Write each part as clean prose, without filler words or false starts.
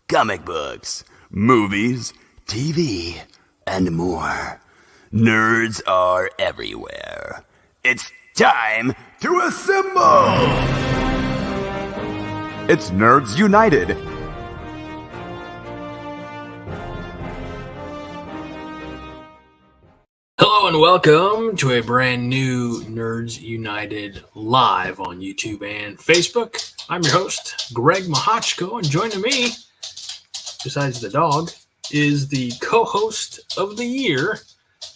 comic books, movies, TV, and more. Nerds are everywhere. It's time to assemble! It's Nerds United. Hello and welcome to a brand new Nerds United live on YouTube and Facebook. I'm your host, Greg Mahachko, and joining me, besides the dog, is the co-host of the year,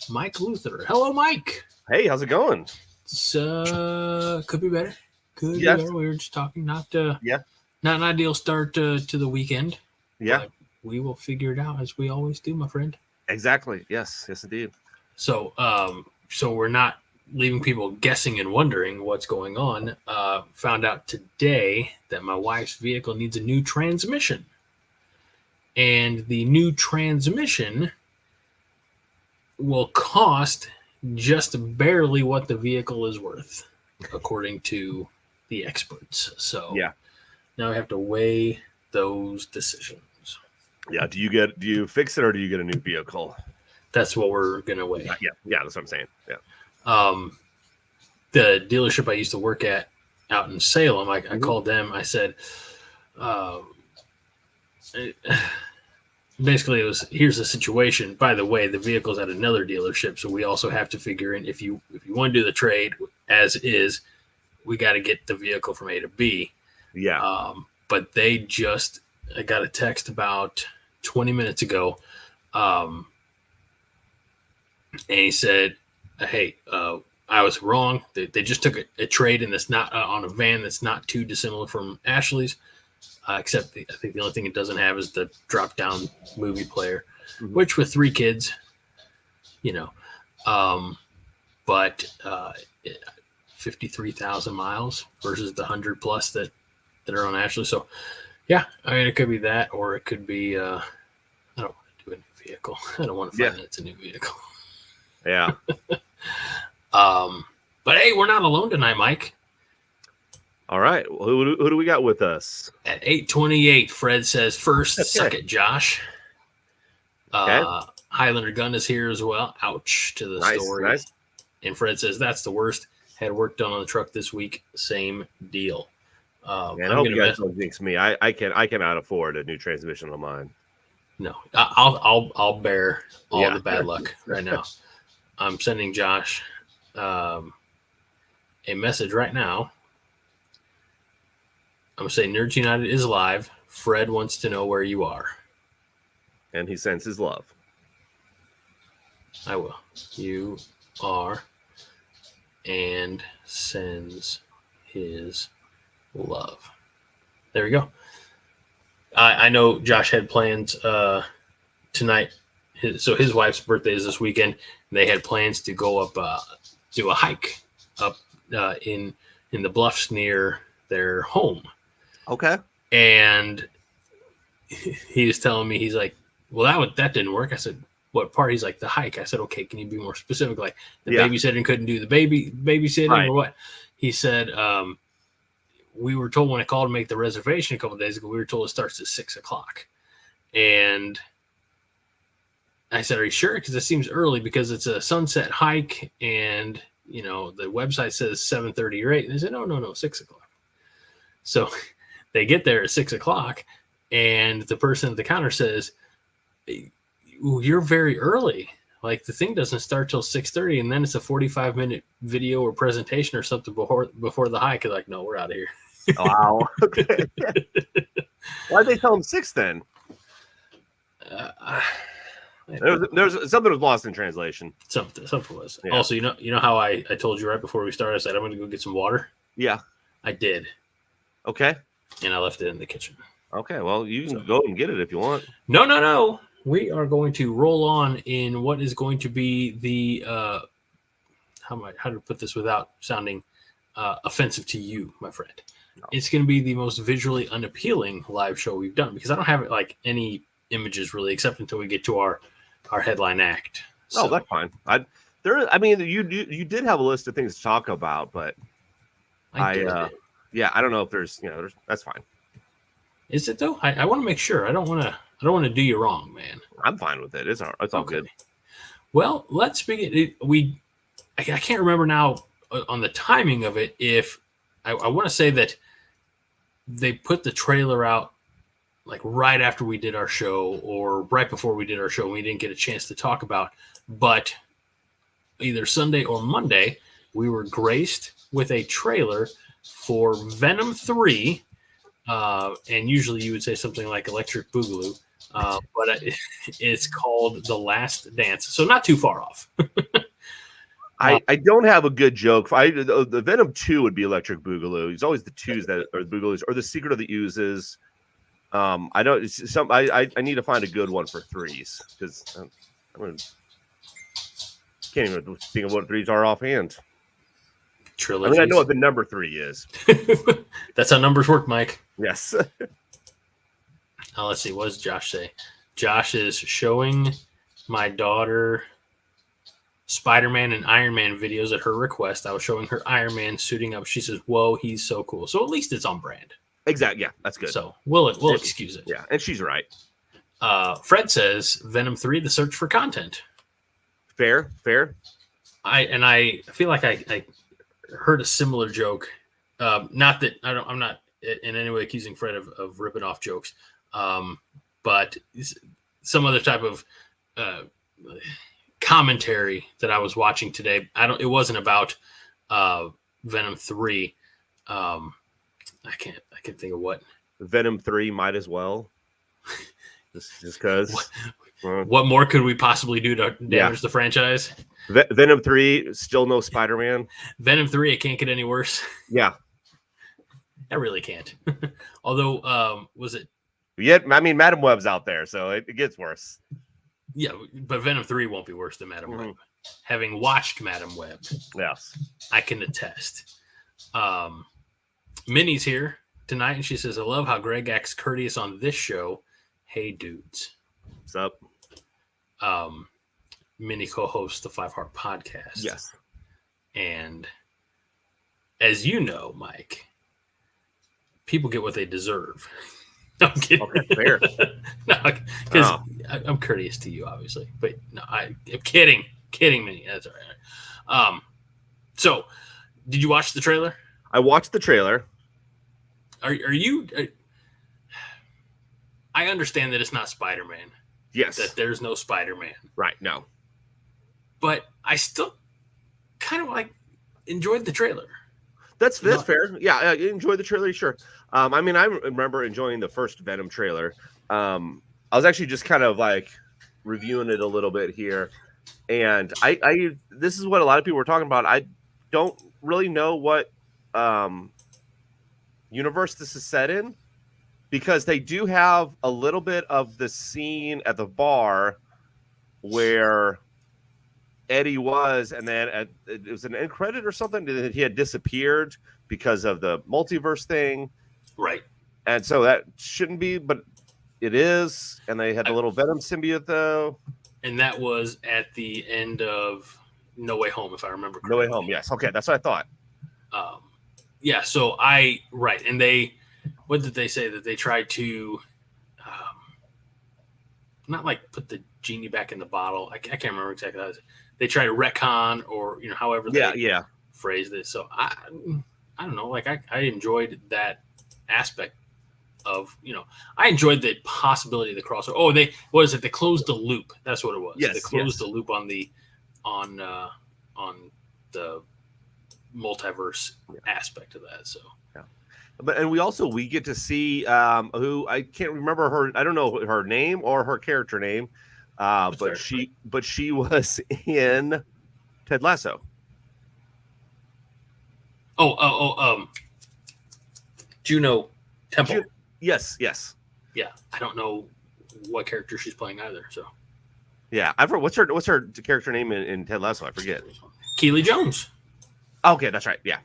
Mike Luther. Hello, Mike. Hey, how's it going? It's, could be better. Could be Yes. better. We were just talking, not an ideal start to the weekend. Yeah, But we will figure it out as we always do, my friend. exactly. Yes, indeed. So, so we're not leaving people guessing and wondering what's going on. Found out today that my wife's vehicle needs a new transmission, and the new transmission will cost just barely what the vehicle is worth, according to the experts. So, Yeah. now I have to weigh those decisions. Yeah. Do you fix it or do you get a new vehicle? That's what we're gonna weigh. Yeah. That's what I'm saying. Yeah. The dealership I used to work at out in Salem, I called them. I said, basically, it was, here's the situation. By the way, the vehicle's at another dealership, so we also have to figure in if you want to do the trade as is, we got to get the vehicle from A to B. Yeah. But I got a text about 20 minutes ago. And he said, hey, I was wrong. They just took a trade in that's not on a van that's not too dissimilar from Ashley's, except I think the only thing it doesn't have is the drop-down movie player, which with 3 kids, but 53,000 miles versus the 100 plus that are on Ashley. So, yeah, I mean, it could be that, or it could be, I don't want to do a new vehicle. I don't want to find that it's a new vehicle. Yeah. But hey, we're not alone tonight, Mike. All right. Well, who do we got with us? At 8:28, Fred says, first, suck it, Josh. Okay. Highlander Gun is here as well. Ouch to the story. Nice. And Fred says, that's the worst. Had work done on the truck this week. Same deal. I hope you guys don't jinx me. I cannot afford a new transmission on mine. No, I'll bear all the bad luck right now. I'm sending Josh a message right now. I'm going to say Nerds United is live. Fred wants to know where you are. And he sends his love. I will. You are, and sends his love. There we go. I know Josh had plans tonight. So his wife's birthday is this weekend. And they had plans to go up, do a hike up in the bluffs near their home. Okay. And he was telling me, he's like, well, that didn't work. I said, what part? He's like, the hike. I said, okay, can you be more specific? Like the babysitting couldn't do the babysitting or what? He said, we were told when I called to make the reservation a couple of days ago, we were told it starts at 6:00. And I said, are you sure? Because it seems early because it's a sunset hike and, the website says 7:30 or 8. And they said, no, 6:00. So they get there at 6:00 and the person at the counter says, you're very early. Like the thing doesn't start till 6:30 and then it's a 45-minute video or presentation or something before the hike. They're like, no, we're out of here. Wow. Okay. Why'd they tell him 6 then? There's something was lost in translation. Something was. Yeah. Also, you know how I told you right before we started, I said I'm going to go get some water. Yeah, I did. Okay. And I left it in the kitchen. Okay. Well, you can go and get it if you want. No. We are going to roll on in what is going to be the how to put this without sounding offensive to you, my friend. No. It's going to be the most visually unappealing live show we've done because I don't have like any images really, except until we get to our headline act. So, that's fine. You did have a list of things to talk about, but I don't know if there's that's fine. Is it though? I want to make sure. I don't want to do you wrong, man. I'm fine with it. It's all good. Well, let's begin. I can't remember now on the timing of it. If I want to say that they put the trailer out like right after we did our show or right before we did our show, we didn't get a chance to talk about. But either Sunday or Monday, we were graced with a trailer for Venom 3. And usually you would say something like Electric Boogaloo, but it's called The Last Dance. So not too far off. I don't have a good joke. The Venom 2 would be Electric Boogaloo. It's always the 2s that are the Boogaloos, or the Secret of the Oozes. I don't. I need to find a good one for 3s because can't even think of what 3s are offhand. Trilogies. I know what the number 3 is. That's how numbers work, Mike. Yes. Let's see. What does Josh say? Josh is showing my daughter Spider-Man and Iron Man videos at her request. I was showing her Iron Man suiting up. She says, "Whoa, he's so cool." So at least it's on brand. Exactly. Yeah, that's good. So we'll excuse it. Yeah, and she's right. Fred says Venom 3: The Search for Content. Fair. I feel like I heard a similar joke. Not that I'm not in any way accusing Fred of ripping off jokes, but some other type of commentary that I was watching today. It wasn't about Venom 3. I can't think of what. Venom 3 might as well. just because. What more could we possibly do to damage the franchise? Venom 3, still no Spider-Man. Venom 3, it can't get any worse. Yeah. I really can't. Although, was it? Yeah, I mean, Madam Web's out there, so it gets worse. Yeah, but Venom 3 won't be worse than Madam Web. Having watched Madam Web, yes, I can attest. Minnie's here tonight, and she says, "I love how Greg acts courteous on this show. Hey, dudes." What's up? Minnie co-hosts the 5 Heart Podcast. Yes. And as you know, Mike, people get what they deserve. No, I'm kidding. Okay, fair. No, because I'm courteous to you, obviously. But no, I'm kidding. Kidding, Minnie. That's all right. So, did you watch the trailer? I watched the trailer. Are you... I understand that it's not Spider-Man. Yes. That there's no Spider-Man. Right, no. But I still kind of enjoyed the trailer. That's fair. Yeah, I enjoyed the trailer, sure. I mean, I remember enjoying the first Venom trailer. I was actually just kind of reviewing it a little bit here. And I this is what a lot of people were talking about. I don't really know what universe this is set in, because they do have a little bit of the scene at the bar where Eddie was, and then it was an end credit or something that he had disappeared because of the multiverse thing. Right. And so that shouldn't be, but it is. And they had the little Venom symbiote, though. And that was at the end of No Way Home, if I remember correctly. No Way Home, yes. Okay, that's what I thought. Yeah, so right. And what did they say? That they tried to not put the genie back in the bottle. I can't remember exactly how it is. They try to retcon, or however they phrased it. So I don't know. I enjoyed that aspect of I enjoyed the possibility of the crossover. Oh, they closed the loop. That's what it was. Yes, they closed the loop on the multiverse aspect of that. So and we get to see who I can't remember her. I don't know her name or her character name. But she was in Ted Lasso. Juno Temple. Yes. Yeah, I don't know what character she's playing either. So yeah, I've heard. What's her character name in Ted Lasso? I forget. Keely Jones. Okay, that's right. Yeah.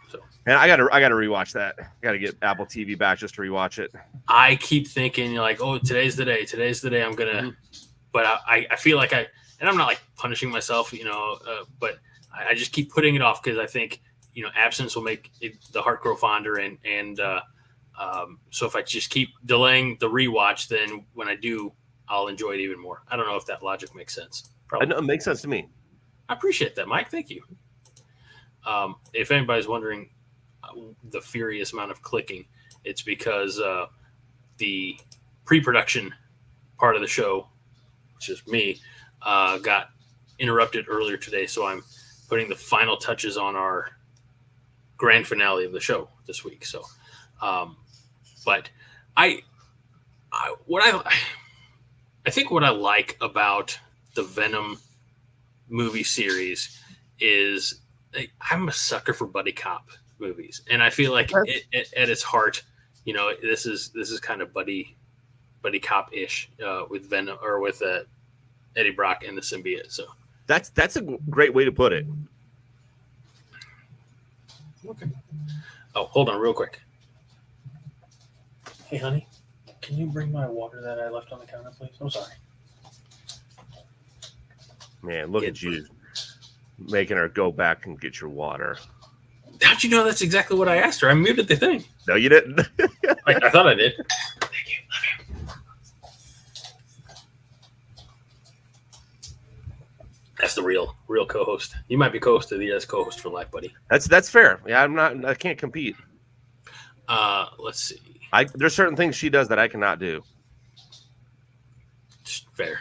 So, and I gotta rewatch that. I gotta get Apple TV back just to rewatch it. I keep thinking today's the day. Today's the day I'm gonna. But I feel like and I'm not punishing myself, but I just keep putting it off because I think absence will make the heart grow fonder, and So if I just keep delaying the rewatch, then when I do, I'll enjoy it even more. I don't know if that logic makes sense. Probably. I know, it makes sense to me. I appreciate that, Mike. Thank you. If anybody's wondering the furious amount of clicking, it's because the pre-production part of the show, which is me, got interrupted earlier today. So I'm putting the final touches on our grand finale of the show this week. So, but I think what I like about the Venom movie series is I'm a sucker for buddy cop movies, and I feel like at its heart, this is kind of buddy cop ish with Venom or with Eddie Brock and the symbiote. So that's a great way to put it. Okay. Oh, hold on real quick. Hey, honey, can you bring my water that I left on the counter, please? I'm sorry. Man, look at you making her go back and get your water. How'd you know that's exactly what I asked her? I muted the thing. No, you didn't. I thought I did. Thank you. Love you. That's the real co-host. You might be co-host of the year as co-host for life, buddy. That's fair. Yeah, I can't compete. Let's see. There's certain things she does that I cannot do. Fair.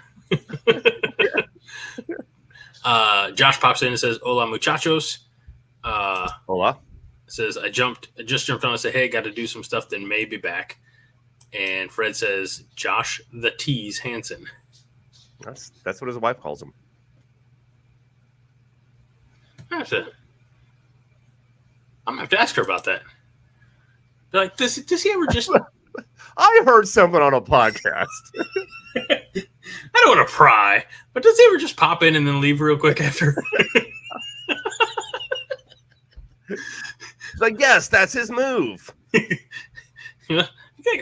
Josh pops in and says, "Hola, muchachos." Hola. Says, I just jumped on and said, "Hey, got to do some stuff, then may be back." And Fred says, "Josh the Tease Hansen." That's what his wife calls him. I'm gonna have to ask her about that. Be like, does he ever just? I heard something on a podcast. I don't want to pry, but does he ever just pop in and then leave real quick after? Like, yes, that's his move. I got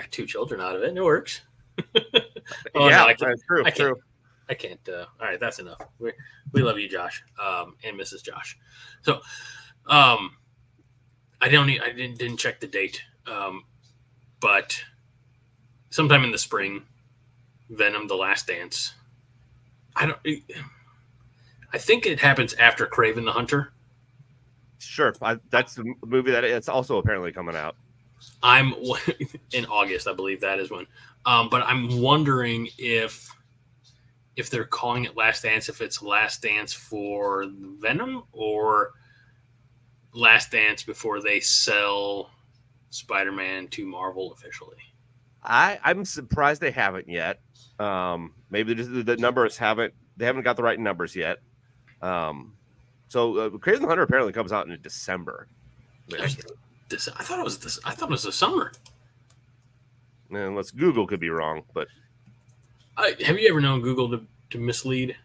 2 children out of it, and it works. Yeah, that's true. I can't. All right, that's enough. We love you, Josh, and Mrs. Josh. So, I didn't check the date, but sometime in the spring, Venom: The Last Dance. I think it happens after Kraven the Hunter. Sure, that's the movie that it's also apparently coming out. I'm in August, I believe that is when. But I'm wondering if they're calling it Last Dance, if it's Last Dance for Venom or Last Dance before they sell Spider-Man to Marvel officially. I'm surprised they haven't yet. Maybe the numbers haven't got the right numbers yet. So Kraven the Hunter apparently comes out in December. I thought it was this. I thought it was the summer. Unless Google could be wrong, but have you ever known Google to mislead?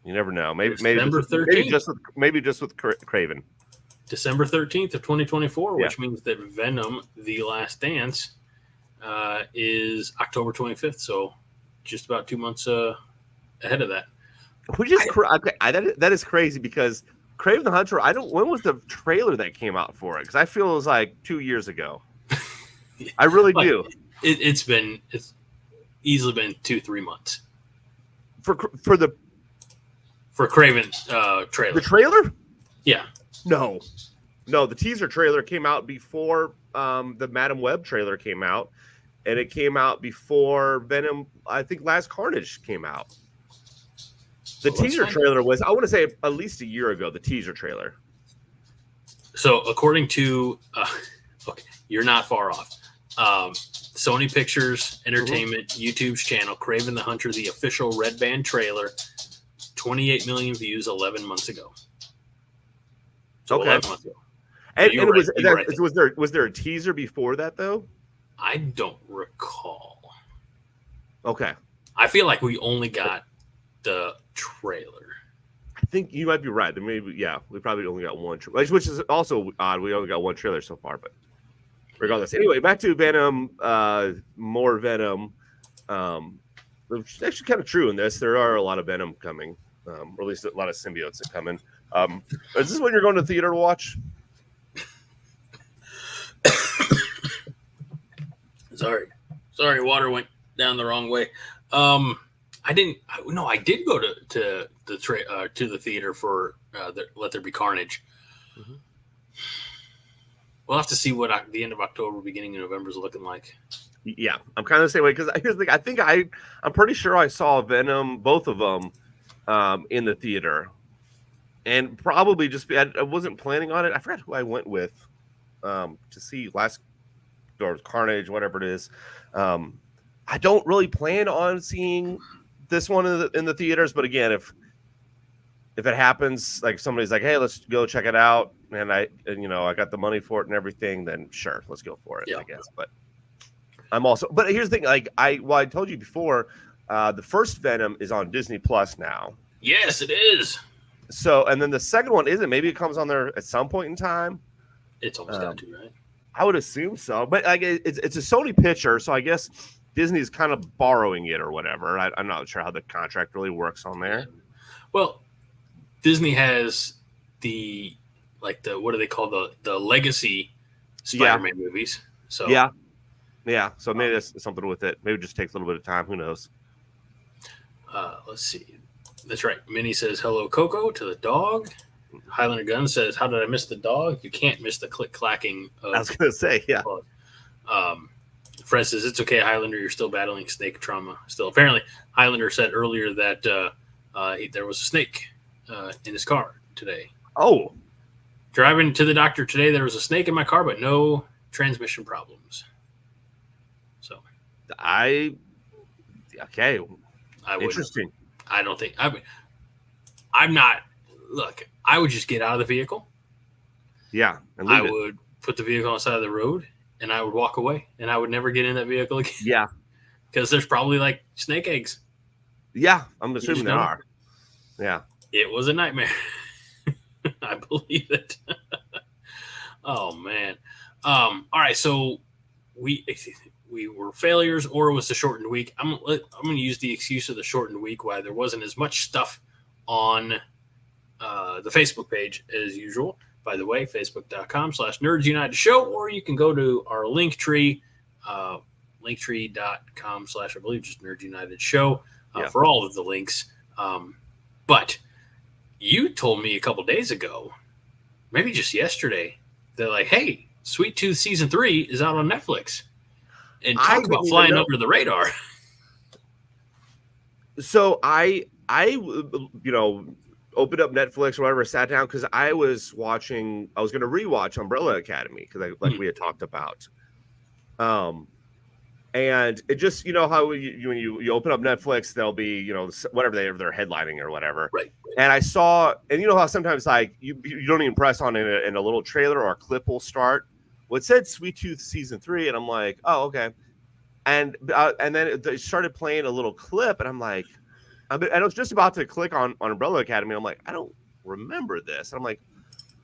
You never know. Maybe December 13th. Maybe just with Kraven. December 13th of 2024, Yeah. which means that Venom: The Last Dance is October 25th. So just about 2 months ahead of that. Which is that is crazy because Kraven the Hunter. When was the trailer that came out for it? Because I feel it was like 2 years ago. I really do. It's easily been 2-3 months for Kraven trailer. The trailer? Yeah. No. The teaser trailer came out before the Madam Web trailer came out, and it came out before Venom. I think Last Carnage came out. The teaser trailer was, I want to say, at least a year ago. The teaser trailer. So according to, okay, you're not far off. Sony Pictures Entertainment YouTube's channel, Kraven the Hunter, the official Red Band trailer, 28 million views 11 months ago. So okay. 11 months ago. And was there a teaser before that though? I don't recall. Okay. I feel like we only got the trailer. I think you might be right. Maybe, yeah, we probably only got one, which is also odd. We only got one trailer so far, but regardless. Anyway, back to Venom. More Venom. Which is actually kind of true in this. There are a lot of Venom coming, or at least a lot of symbiotes that come in. Is this when you're going to the theater to watch? Sorry, water went down the wrong way. I did go to the theater for Let There Be Carnage. Mm-hmm. We'll have to see what the end of October, beginning of November is looking like. Yeah, I'm kind of the same way because here's the thing. I'm pretty sure I saw Venom, both of them, in the theater, and probably I wasn't planning on it. I forgot who I went with to see last or Carnage, whatever it is. I don't really plan on seeing this one in the theaters, but again, if it happens, like somebody's like, "Hey, let's go check it out," and I got the money for it and everything, then sure, let's go for it. Yeah. I guess, but here's the thing: like I told you before, the first Venom is on Disney Plus now. Yes, it is. So, and then the second one isn't. Maybe it comes on there at some point in time. It's almost got to, right? I would assume so, but like it's a Sony picture, so I guess Disney's kind of borrowing it or whatever. I'm not sure how the contract really works on there. Well, Disney has the what do they call the legacy Spider-Man movies? So yeah. So maybe there's something with it. Maybe it just takes a little bit of time. Who knows? Let's see. That's right. Minnie says hello, Coco, to the dog. Highlander Gun says, "How did I miss the dog?" You can't miss the click clacking. I was gonna say, yeah. Fred says it's okay, Highlander. You're still battling snake trauma. Still, apparently, Highlander said earlier that there was a snake in his car today. Oh, driving to the doctor today, there was a snake in my car, but no transmission problems. So, interesting. I don't think I'm not. Look, I would just get out of the vehicle. Yeah, and I would put the vehicle on the side of the road, and I would walk away, and I would never get in that vehicle again. Yeah, because there's probably like snake eggs. Yeah, I'm assuming there are. Yeah, it was a nightmare. I believe it. Oh man. All right, so we were failures, or it was the shortened week. I'm going to use the excuse of the shortened week why there wasn't as much stuff on the Facebook page as usual. By the way, facebook.com/Nerds United Show, or you can go to our Linktree, linktree.com/ I believe just Nerds United Show for all of the links. But you told me a couple days ago, maybe just yesterday, they're like, hey, Sweet Tooth Season 3 is out on Netflix. And talk about flying under the radar. So I opened up Netflix or whatever, sat down because I was going to rewatch Umbrella Academy because we had talked about. And it just, how when you open up Netflix, there'll be, whatever they're headlining or whatever. Right. And I saw, and how sometimes like you don't even press on it in a little trailer or a clip will start. Well, it said Sweet Tooth Season 3, and I'm like, oh, okay. And then it started playing a little clip, and I'm like, I was just about to click on Umbrella Academy. I'm like, I don't remember this. And I'm like,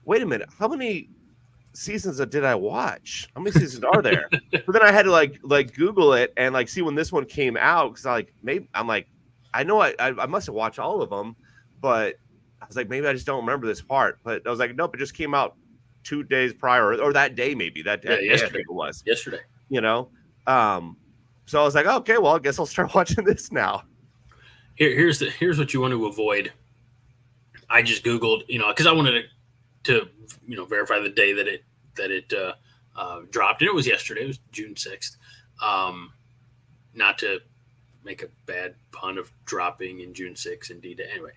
wait a minute, how many seasons did I watch? How many seasons are there? But then I had to like Google it and like see when this one came out because I know I must have watched all of them, but I was like, maybe I just don't remember this part. But I was like, nope, it just came out 2 days prior or that day maybe yesterday. I think it was yesterday. So I was like, okay, well, I guess I'll start watching this now. Here's what you want to avoid. I just Googled, because I wanted to verify the day that it dropped, and it was yesterday. It was June 6th. Not to make a bad pun of dropping in June 6th, indeed. Anyway,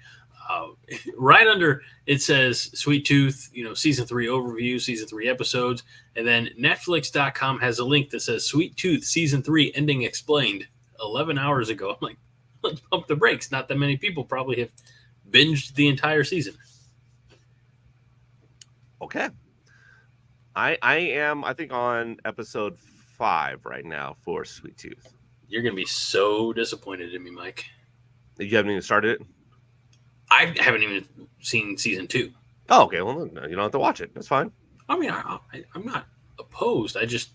right under it says Sweet Tooth, Season 3 overview, Season 3 episodes, and then Netflix.com has a link that says Sweet Tooth Season 3 ending explained 11 hours ago. I'm like, let's pump the brakes. Not that many people probably have binged the entire season. Okay. I am, I think, on episode 5 right now for Sweet Tooth. You're going to be so disappointed in me, Mike. You haven't even started it? I haven't even seen season 2. Oh, okay. Well, you don't have to watch it. That's fine. I mean, I'm not opposed. I just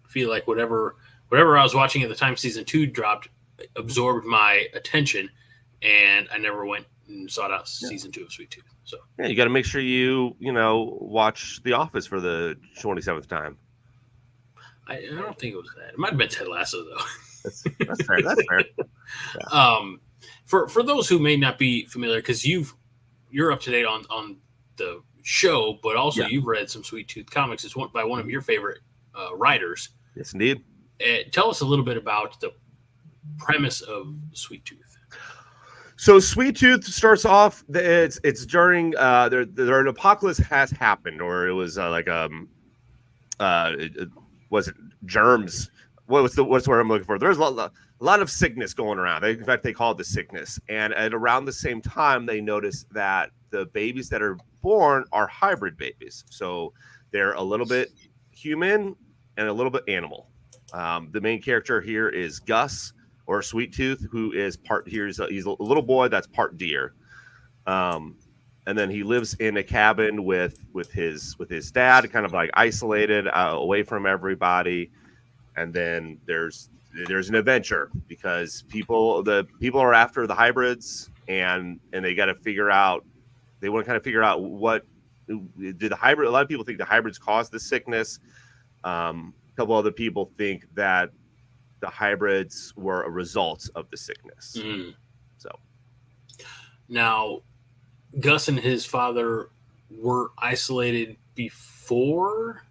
feel like whatever I was watching at the time season 2 dropped absorbed my attention, and I never went and sought out season 2 of Sweet Tooth. So yeah, you got to make sure you watch The Office for the 27th time. I don't think it was that. It might have been Ted Lasso though. That's fair. That's fair. Yeah. For those who may not be familiar, because you're up to date on the show, but also you've read some Sweet Tooth comics. It's by one of your favorite writers. Yes, indeed. Tell us a little bit about the premise of Sweet Tooth. So Sweet Tooth starts off. It's during an apocalypse has happened, or it was was it germs? What's the word I'm looking for? There's a lot of sickness going around. In fact, they call it the sickness. And at around the same time, they notice that the babies that are born are hybrid babies. So they're a little bit human and a little bit animal. The main character here is Gus, or Sweet Tooth, who is he's a little boy that's part deer. And then he lives in a cabin with his dad, kind of like isolated, away from everybody. And then there's an adventure because people are after the hybrids, and they got to figure out. They want to kind of figure out what did the hybrid. A lot of people think the hybrids caused the sickness. A couple other people think that the hybrids were a result of the sickness. So now, Gus and his father were isolated before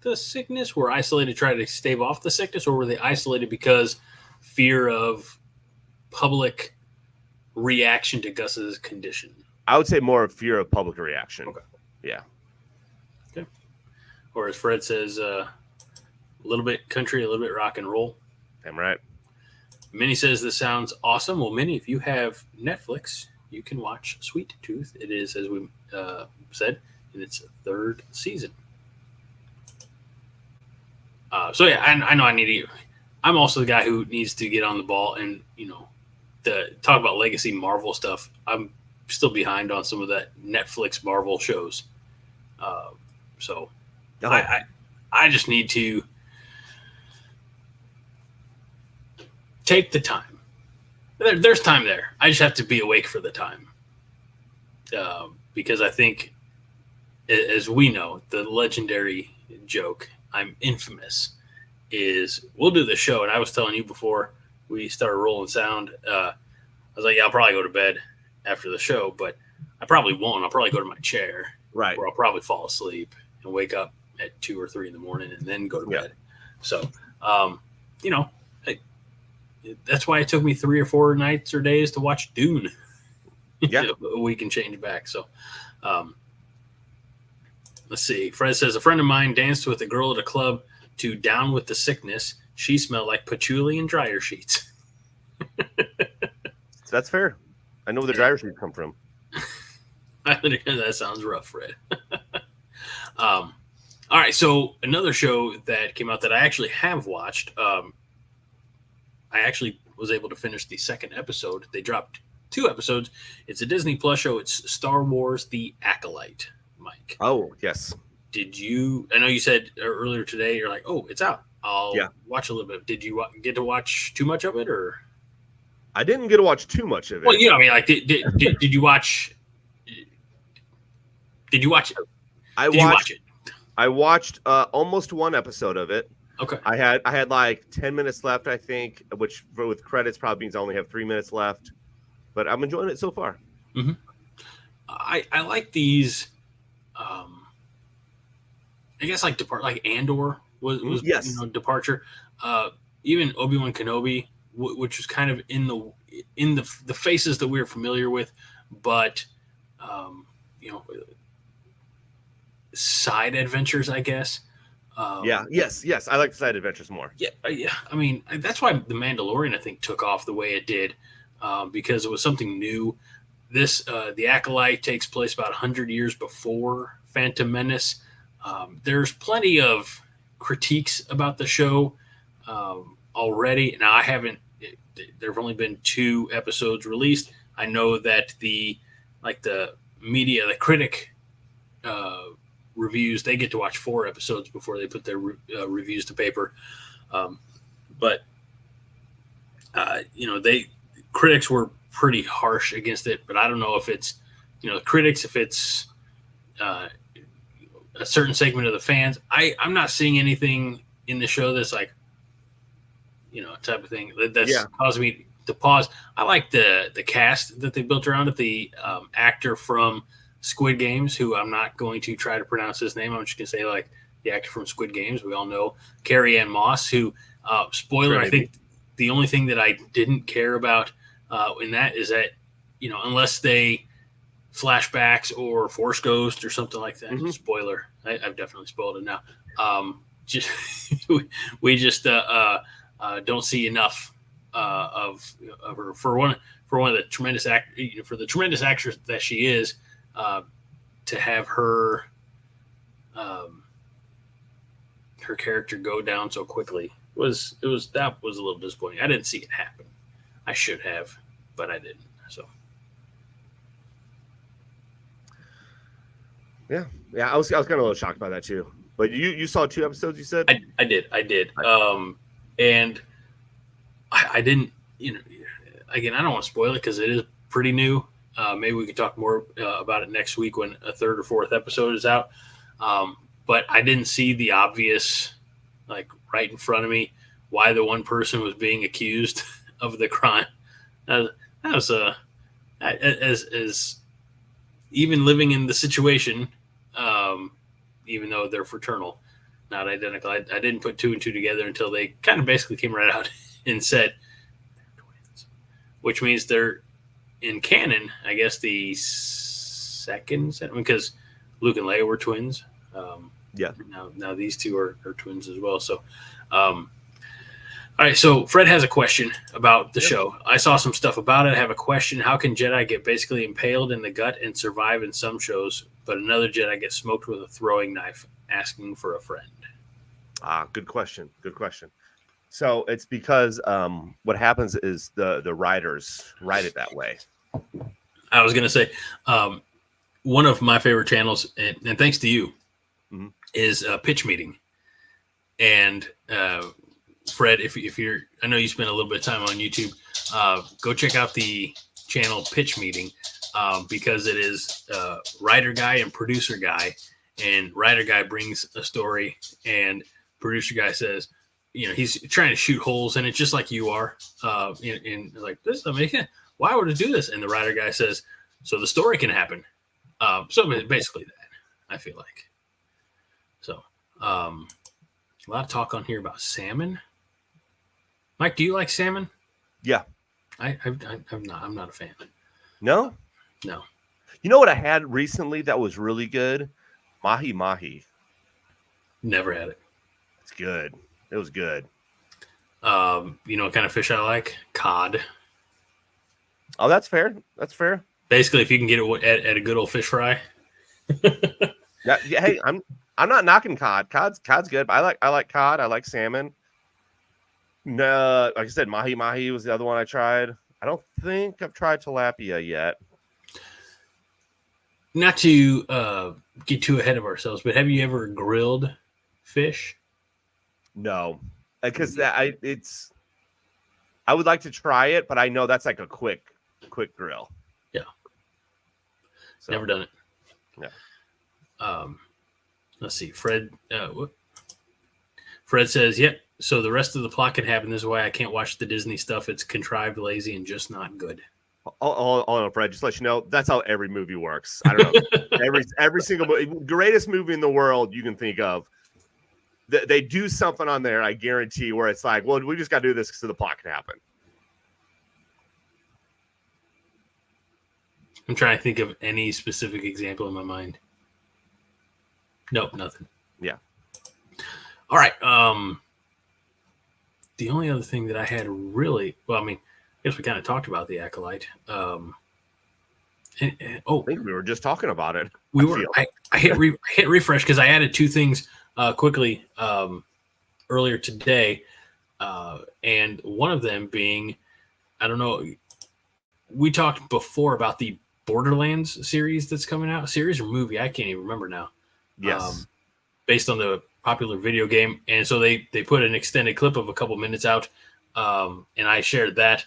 the sickness. Were isolated to try to stave off the sickness, or were they isolated because fear of public reaction to Gus's condition? I would say more of fear of public reaction. Okay. Yeah. Okay. Or as Fred says, a little bit country, a little bit rock and roll. I'm right. Minnie says this sounds awesome. Well, Minnie, if you have Netflix, you can watch Sweet Tooth. It is, as we said, in its third season. So yeah, I know I need to. I'm also the guy who needs to get on the ball and talk about legacy Marvel stuff. I'm still behind on some of that Netflix Marvel shows. So I just need to take the time. There's time there. I just have to be awake for the time. Because I think, as we know, the legendary joke, I'm infamous, is we'll do the show. And I was telling you before we started rolling sound, I was like, yeah, I'll probably go to bed after the show, but I probably won't. I'll probably go to my chair. Right. Or I'll probably fall asleep and wake up at 2 or 3 in the morning and then go to bed. So, that's why it took me 3 or 4 nights or days to watch Dune. Yeah. A week and change back. So, let's see. Fred says, a friend of mine danced with a girl at a club to Down with the Sickness. She smelled like patchouli and dryer sheets. That's fair. I know where the dryer sheets come from. That sounds rough, Fred. All right. So another show that came out that I actually have watched, I actually was able to finish the second episode. They dropped 2 episodes. It's a Disney Plus show. It's Star Wars: The Acolyte, Mike. Oh, yes. I know you said earlier today, you're like, oh, it's out. I'll watch a little bit. Did you get to watch too much of it, or? I didn't get to watch too much of it. Well, I mean, like, did you watch? Did you watch it? I watched almost 1 episode of it. Okay. I had like 10 minutes left, I think, which with credits probably means I only have 3 minutes left. But I'm enjoying it so far. Mm-hmm. I like these. I guess like Andor was yes. Departure. Even Obi-Wan Kenobi, which was kind of in the faces that we were familiar with, but side adventures, I guess. Yes. I like side adventures more. Yeah. I mean, that's why The Mandalorian, I think, took off the way it did, because it was something new. This, The Acolyte, takes place about 100 years before Phantom Menace. There's plenty of critiques about the show already. Now, I haven't. There have only been 2 episodes released. I know that the media, the critic reviews, they get to watch 4 episodes before they put their reviews to paper. But critics were pretty harsh against it. But I don't know if it's critics, if it's a certain segment of the fans. I'm not seeing anything in the show that's like, type of thing that's caused me to pause. I like the cast that they built around it. The actor from Squid Games, who I'm not going to try to pronounce his name. I'm just going to say like the actor from Squid Games. We all know Carrie-Anne Moss, who, spoiler, Trinity. I think the only thing that I didn't care about in that is that, unless they flashbacks or Force Ghost or something like that. Mm-hmm. Spoiler. I've definitely spoiled it now. We just don't see enough of her for one of the tremendous for the tremendous actress that she is, to have her her character go down so quickly was a little disappointing. I didn't see it happen. I should have, but I didn't. So yeah, I was kind of a little shocked by that too. But you saw 2 episodes, you said? I did. And I didn't, again, I don't want to spoil it because it is pretty new. Maybe we could talk more about it next week when a 3rd or 4th episode is out. But I didn't see the obvious, like right in front of me, why the one person was being accused of the crime. That was as even living in the situation, even though they're fraternal, not identical. I didn't put 2 and 2 together until they kind of basically came right out and said they're twins, which means they're in canon, I guess, the second set, because Luke and Leia were twins. Now these 2 are twins as well. So, all right. So Fred has a question about the show. I saw some stuff about it. I have a question. How can Jedi get basically impaled in the gut and survive in some shows, but another Jedi gets smoked with a throwing knife? Asking for a friend. Good question. So it's because what happens is the writers write it that way. I was going to say, one of my favorite channels, and thanks to you, mm-hmm. is Pitch Meeting. And Fred, if you're, I know you spend a little bit of time on YouTube, go check out the channel Pitch Meeting, because it is writer guy and producer guy. And writer guy brings a story, and producer guy says, he's trying to shoot holes in it, just like you are. In like this, why would it do this? And the writer guy says, so the story can happen. So basically that, I feel like. So, a lot of talk on here about salmon. Mike, do you like salmon? Yeah, I'm not a fan. No. You know what I had recently that was really good? Mahi. Never had it. It's good. It was good. You know what kind of fish I like? Cod. Oh, that's fair. Basically, if you can get it at a good old fish fry. Yeah. Hey, I'm not knocking cod. Cod's good. I like cod. I like salmon. No, like I said, mahi was the other one I tried. I don't think I've tried tilapia yet. Not to get too ahead of ourselves, but have you ever grilled fish? No, because I would like to try it, but I know that's like a quick grill. Yeah, so, never done it. Yeah. Let's see, Fred. Fred says, "Yep." So the rest of the plot can happen. This is why I can't watch the Disney stuff. It's contrived, lazy, and just not good. Oh, Fred, just to let you know, that's how every movie works. I don't know. every single movie, greatest movie in the world you can think of, they do something on there, I guarantee, where it's like, well, we just got to do this so the plot can happen. I'm trying to think of any specific example in my mind. Nope, nothing. Yeah. All right. The only other thing that I had really, I guess we kind of talked about the Acolyte. I think we were just talking about it. I hit refresh because I added 2 things quickly earlier today, and one of them being, I don't know, we talked before about the Borderlands series that's coming out, series or movie, I can't even remember now. Yes, based on the popular video game, and so they put an extended clip of a couple minutes out, and I shared that.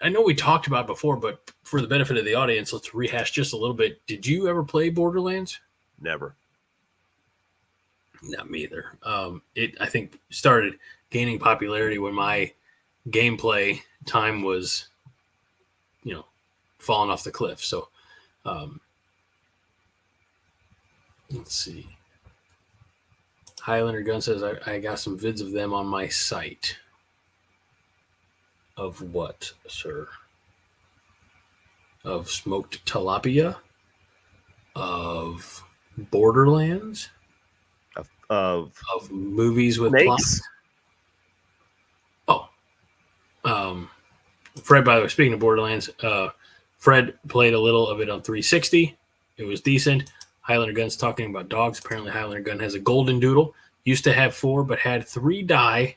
I know we talked about it before, but for the benefit of the audience, let's rehash just a little bit. Did you ever play Borderlands? Never. Not me either. It, I think, started gaining popularity when my gameplay time was, falling off the cliff. So, let's see. Highlander Gun says, I got some vids of them on my site. Of what, sir? Of smoked tilapia? Of Borderlands? Of movies with snakes? Plot? Oh. Fred, by the way, speaking of Borderlands, Fred played a little of it on 360. It was decent. Highlander Gun's talking about dogs. Apparently, Highlander Gun has a golden doodle. Used to have 4, but had 3 die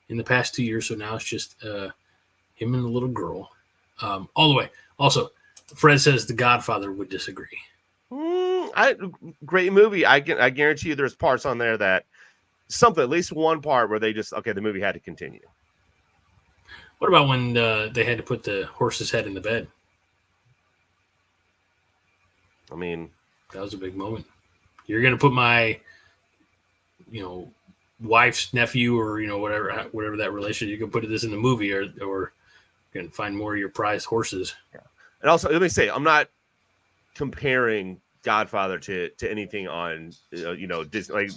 in the past 2 years. So now it's just him and the little girl. All the way. Also, Fred says The Godfather would disagree. Great movie. I guarantee you there's parts on there that at least one part where they just, the movie had to continue. What about when they had to put the horse's head in the bed? I mean, that was a big moment. You're going to put my, wife's nephew or, whatever that relationship, you can put this in the movie or you can find more of your prized horses. Yeah. And also, let me say, I'm not comparing Godfather to anything on, Disney, like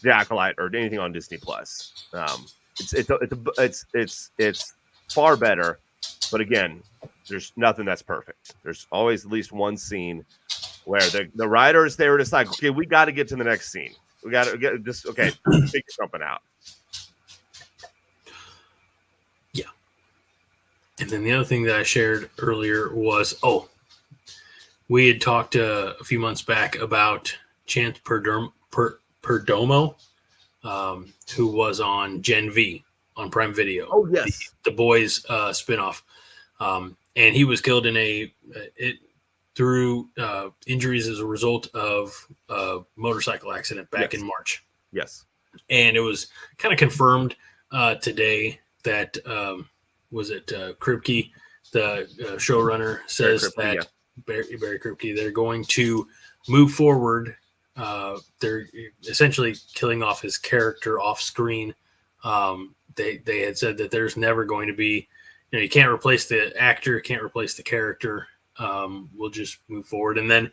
the Acolyte or anything on Disney Plus. It's far better, but again, there's nothing that's perfect. There's always at least one scene where the writers, they were just like, okay, we got to get to the next scene. We got to get this. Okay, figure something out. Yeah. And then the other thing that I shared earlier was, we had talked a few months back about Chance Perdomo, who was on Gen V on Prime Video. Oh, yes. The Boys spinoff. And he was killed in through injuries as a result of a motorcycle accident back in March. Yes. And it was kind of confirmed today that, Kripke, the showrunner, says that Barry Kripke, they're going to move forward. They're essentially killing off his character off screen. They had said that there's never going to be, you can't replace the actor, can't replace the character. We'll just move forward. And then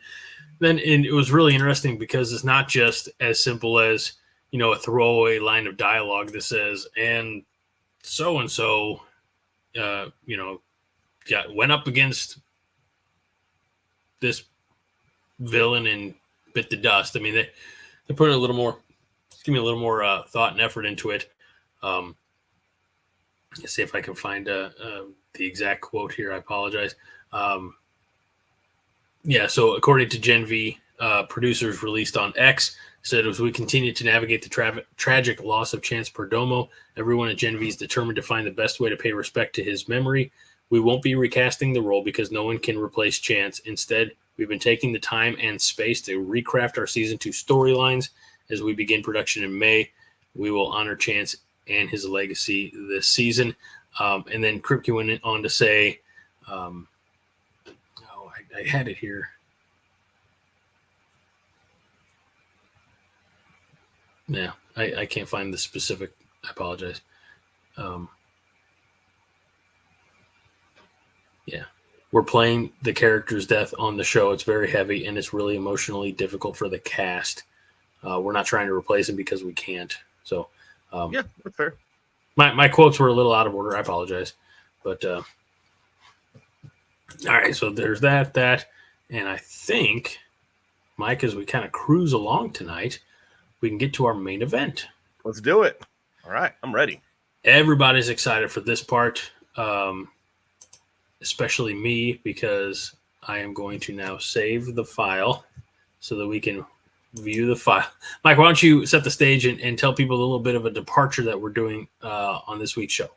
it was really interesting because it's not just as simple as, a throwaway line of dialogue that says, and so-and-so, went up against this villain and bit the dust. I mean, they're putting a little more thought and effort into it. Let's see if I can find the exact quote here. I apologize. So according to Gen V, producers released on X, said as we continue to navigate the tragic loss of Chance Perdomo, everyone at Gen V is determined to find the best way to pay respect to his memory. We won't be recasting the role because no one can replace Chance. Instead, we've been taking the time and space to recraft our season 2 storylines. As we begin production in May, we will honor Chance and his legacy this season. And then Kripke went on to say, I had it here. Yeah, I can't find the specific. I apologize. We're playing the character's death on the show. It's very heavy, and it's really emotionally difficult for the cast. We're not trying to replace him because we can't. So, that's fair. My quotes were a little out of order. I apologize. But, all right, so there's that. And I think, Mike, as we kind of cruise along tonight, we can get to our main event. Let's do it. All right, I'm ready. Everybody's excited for this part. Especially me, because I am going to now save the file so that we can view the file. Mike, why don't you set the stage and tell people a little bit of a departure that we're doing on this week's show?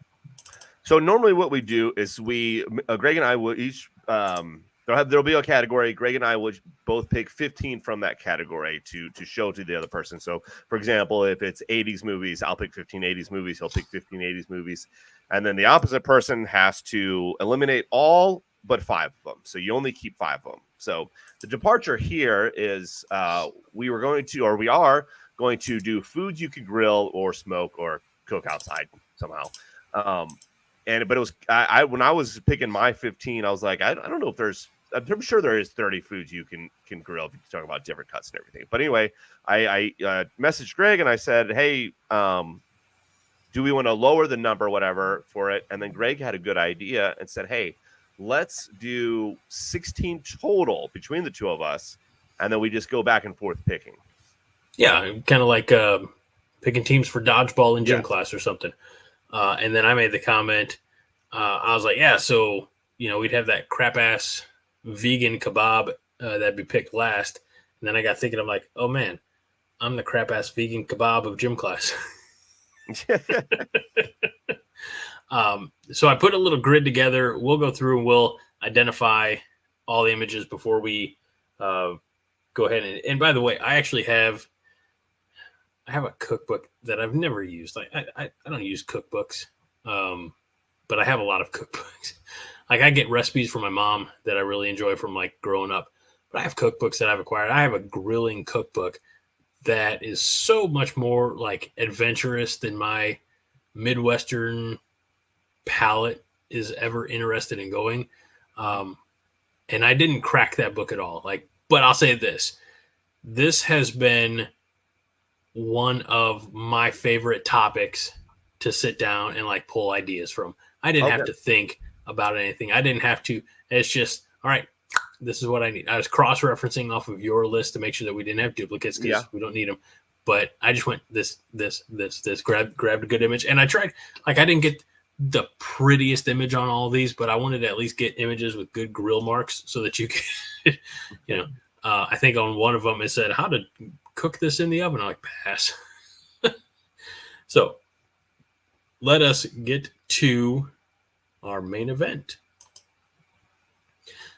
So normally what we do is Greg and I will each, there'll be a category. Greg and I will both pick 15 from that category to show to the other person. So for example, if it's 80s movies, I'll pick 15 80s movies. He'll pick 15 80s movies. And then the opposite person has to eliminate all but 5 of them. So you only keep 5 of them. So the departure here is we are going to do foods you could grill or smoke or cook outside somehow. But it was when I was picking my 15, I was like, I don't know if I'm sure there is 30 foods you can grill if you're talking about different cuts and everything. But anyway, I messaged Greg and I said, hey, do we want to lower the number, whatever, for it? And then Greg had a good idea and said, hey, let's do 16 total between the two of us. And then we just go back and forth picking. Yeah, kind of like picking teams for dodgeball in gym class or something. And then I made the comment, I was like, yeah, so, we'd have that crap-ass vegan kebab that'd be picked last. And then I got thinking, I'm like, oh, man, I'm the crap-ass vegan kebab of gym class. So I put a little grid together. We'll go through and we'll identify all the images before we go ahead. And by the way, I actually have a cookbook that I've never used. I don't use cookbooks, but I have a lot of cookbooks. Like I get recipes from my mom that I really enjoy from like growing up. But I have cookbooks that I've acquired. I have a grilling cookbook that is so much more like adventurous than my Midwestern palate is ever interested in going. And I didn't crack that book at all. But I'll say this has been one of my favorite topics to sit down and like pull ideas from. I didn't have to think about anything. I didn't have to. It's just, all right, this is what I need. I was cross-referencing off of your list to make sure that we didn't have duplicates because we don't need them. But I just went this, grabbed a good image. And I tried, I didn't get the prettiest image on all of these, but I wanted to at least get images with good grill marks so that you could, I think on one of them it said how to cook this in the oven. I'm like, pass. So let us get to our main event.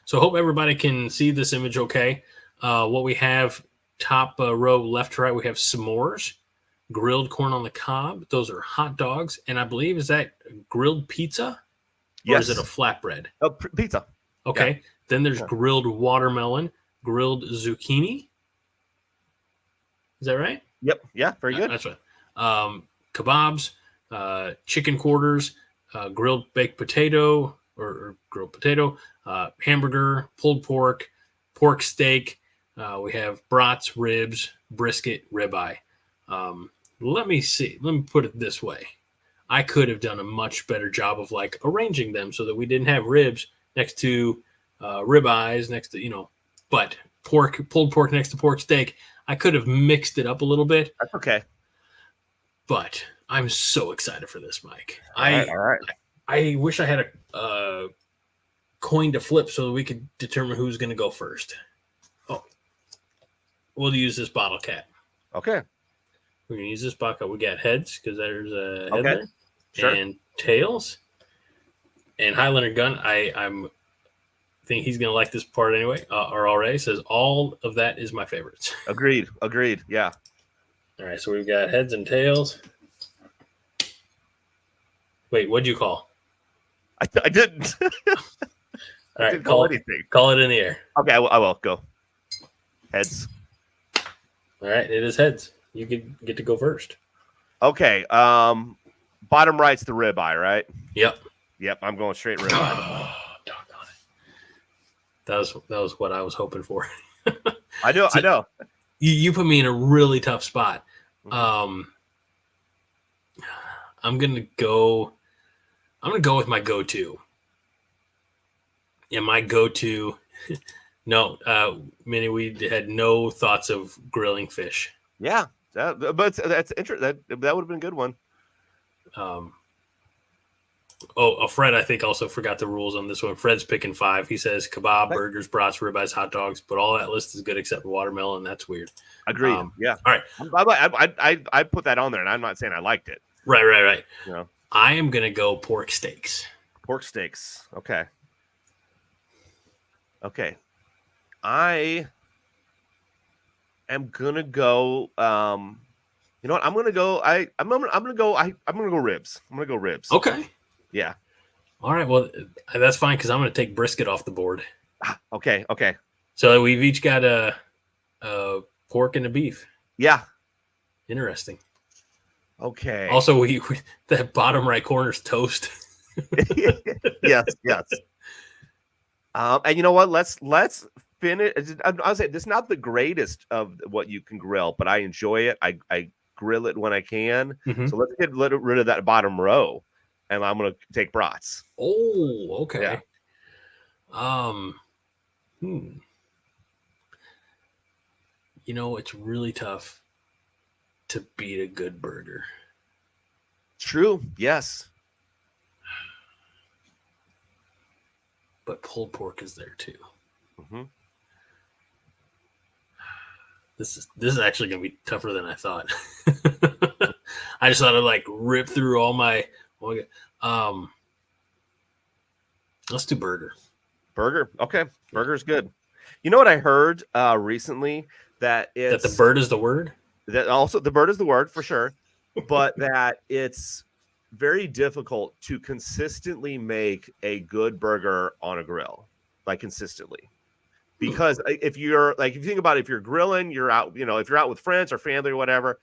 So hope everybody can see this image okay. What we have, top row left to right, we have s'mores, grilled corn on the cob. Those are hot dogs. And I believe, is that grilled pizza? Or is it a flatbread? Oh, pizza. Okay. Yeah. Then there's grilled watermelon, grilled zucchini. Is that right? Yep. Yeah. Very good. That's right. Kebabs, chicken quarters, grilled baked potato or grilled potato, hamburger, pulled pork, pork steak. We have brats, ribs, brisket, ribeye. Let me put it this way. I could have done a much better job of like arranging them so that we didn't have ribs next to ribeyes next to, but pulled pork next to pork steak. I could have mixed it up a little bit. That's okay. But I'm so excited for this, Mike. All right. I wish I had a coin to flip so that we could determine who's going to go first. Oh, we'll use this bottle cap. Okay. We're going to use this bottle. We got heads because there's a head there. Sure. And tails. And Highlander Gun, I'm think he's going to like this part anyway, or already says all of that is my favorites. Agreed. Yeah. All right, so we've got heads and tails. Wait, what'd you call? I didn't. All right, didn't call anything. Call it in the air. Okay, I will go. Heads. All right, it is heads. You get to go first. Okay. Bottom right's the ribeye, right? Yep. I'm going straight ribeye. Oh, doggone it. That was what I was hoping for. I know. You put me in a really tough spot. I'm gonna go with my go-to. And my go-to, no, Minnie, we had no thoughts of grilling fish. Yeah, but that's interesting. That would have been a good one. Fred, I think, also forgot the rules on this one. Fred's picking 5. He says kebab, burgers, brats, ribeyes, hot dogs, but all that list is good except watermelon. That's weird. Agreed. Yeah. All right. I put that on there, and I'm not saying I liked it. Right. You know, I am gonna go pork steaks. Pork steaks. Okay. I am gonna go. You know what? I'm gonna go. I'm gonna go ribs. I'm gonna go ribs. Okay. Yeah. All right. Well, that's fine because I'm gonna take brisket off the board. Okay. So we've each got a pork and a beef. Yeah. Interesting. Okay. Also, we that bottom right corner is toast. Yes. And you know what? Let's finish. I'll say this is not the greatest of what you can grill, but I enjoy it. I grill it when I can. Mm-hmm. So let's get rid of that bottom row, and I'm gonna take brats. Oh, okay. Yeah. You know, it's really tough to beat a good burger. True. Yes. But pulled pork is there too. Mm-hmm. This is actually going to be tougher than I thought. I just thought I'd like rip through all my. Let's do burger. Burger. Okay. Burger's good. You know what I heard recently? That the bird is the word? That also the bird is the word for sure. But that it's very difficult to consistently make a good burger on a grill, like consistently. Because if you think about it, if you're grilling, you're out, if you're out with friends or family or whatever,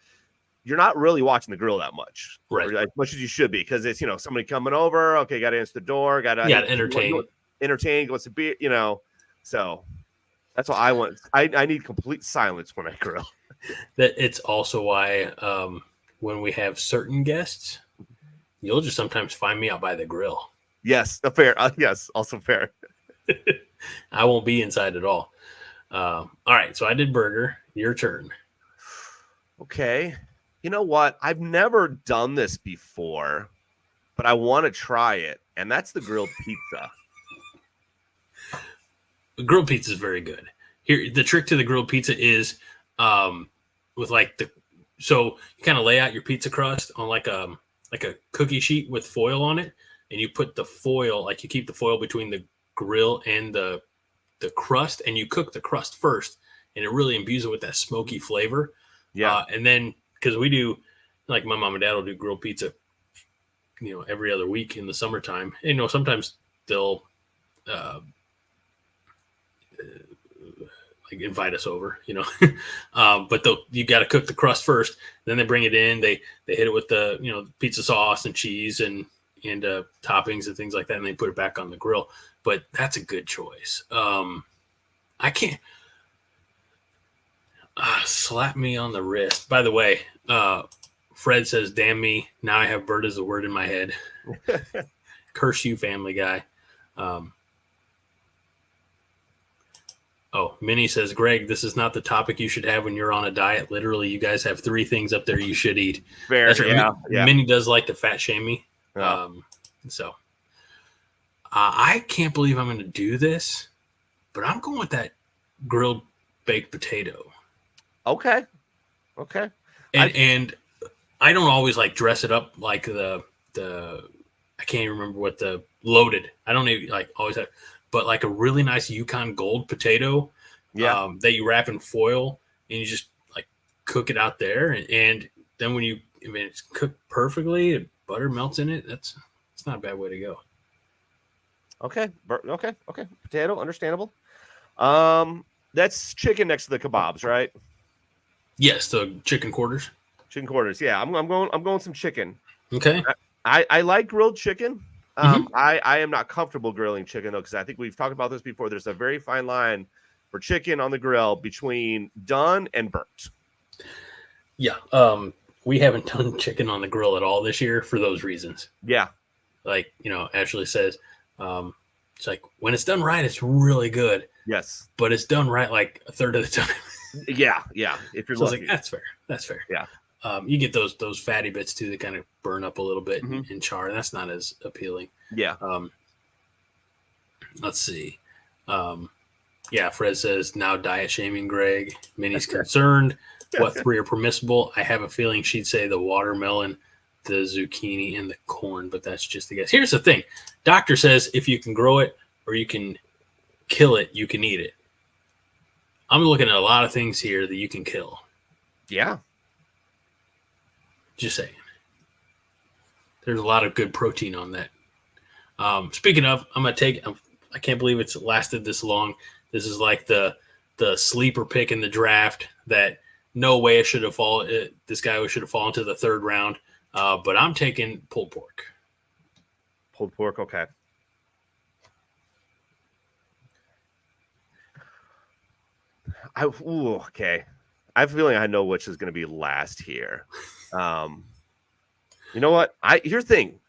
you're not really watching the grill that much, right? As much as you should be, because it's, somebody coming over. Okay, got to answer the door. Got to entertain. What's to be, So that's what I want. I need complete silence when I grill. That it's also why when we have certain guests, you'll just sometimes find me out by the grill. Yes, fair. Yes, also fair. I won't be inside at all. All right, so I did burger. Your turn. Okay. You know what? I've never done this before, but I want to try it, and that's the grilled pizza. The grilled pizza is very good. Here, the trick to the grilled pizza is with so you kind of lay out your pizza crust on like a cookie sheet with foil on it, and you put the foil, you keep the foil between the grill and the crust, and you cook the crust first, and it really imbues it with that smoky flavor. Yeah. And then because we do, my mom and dad will do grilled pizza, every other week in the summertime. And, sometimes they'll invite us over, but you got to cook the crust first. Then they bring it in. They hit it with the pizza sauce and cheese and toppings and things like that, and they put it back on the grill. But that's a good choice. I can't slap me on the wrist. By the way, Fred says, "Damn me! Now I have bird as a word in my head." Curse you, Family Guy. Minnie says, "Greg, this is not the topic you should have when you're on a diet. Literally, you guys have 3 things up there you should eat." Fair. That's right. Yeah. Minnie does like to fat shame me. Yeah. So I can't believe I'm going to do this, but I'm going with that grilled baked potato. Okay. And I don't always dress it up like the I can't remember what the loaded. I don't even always have, but a really nice Yukon Gold potato. Yeah. That you wrap in foil and you just cook it out there, and then when it's cooked perfectly, butter melts in it. It's not a bad way to go. Okay. Potato, understandable. That's chicken next to the kebabs, right? Yes, the chicken quarters. Chicken quarters. Yeah, I'm going some chicken. Okay. I like grilled chicken. I am not comfortable grilling chicken though, because I think we've talked about this before. There's a very fine line for chicken on the grill between done and burnt. Yeah. We haven't done chicken on the grill at all this year for those reasons. Yeah. Ashley says, it's when it's done right, it's really good. Yes. But it's done right a third of the time. Yeah. If you're lucky. That's fair. Yeah. You get those fatty bits too that kind of burn up a little bit and char. That's not as appealing. Yeah. Let's see. Fred says, now diet shaming Greg. Minnie's concerned. What 3 are permissible? I have a feeling she'd say the watermelon, the zucchini, and the corn, but that's just a guess. Here's the thing. Doctor says if you can grow it or you can kill it, you can eat it. I'm looking at a lot of things here that you can kill. Yeah. Just saying. There's a lot of good protein on that. Speaking of, I'm going to take – I can't believe it's lasted this long. This is the sleeper pick in the draft that no way it should have fallen. This guy should have fallen to the third round. But I'm taking pulled pork. Pulled pork, okay. Okay. I have a feeling I know which is going to be last here. You know what? Here's the thing.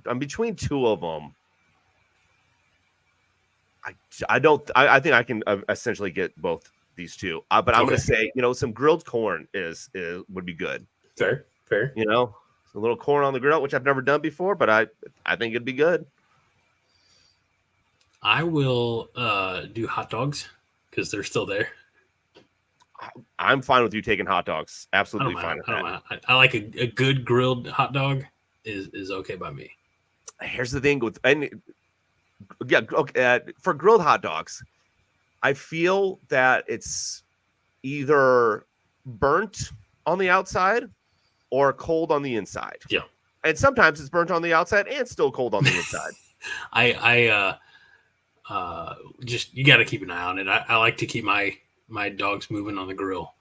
I'm between two of them. I think I can essentially get both these two. But I'm going to say, some grilled corn would be good. Fair. A little corn on the grill, which I've never done before, but I think it'd be good. I will do hot dogs because they're still there. I'm fine with you taking hot dogs. Absolutely fine with that. I like a good grilled hot dog is okay by me. Here's the thing for grilled hot dogs, I feel that it's either burnt on the outside or cold on the inside. Yeah. And sometimes it's burnt on the outside and still cold on the inside. Just you got to keep an eye on it. I like to keep my dogs moving on the grill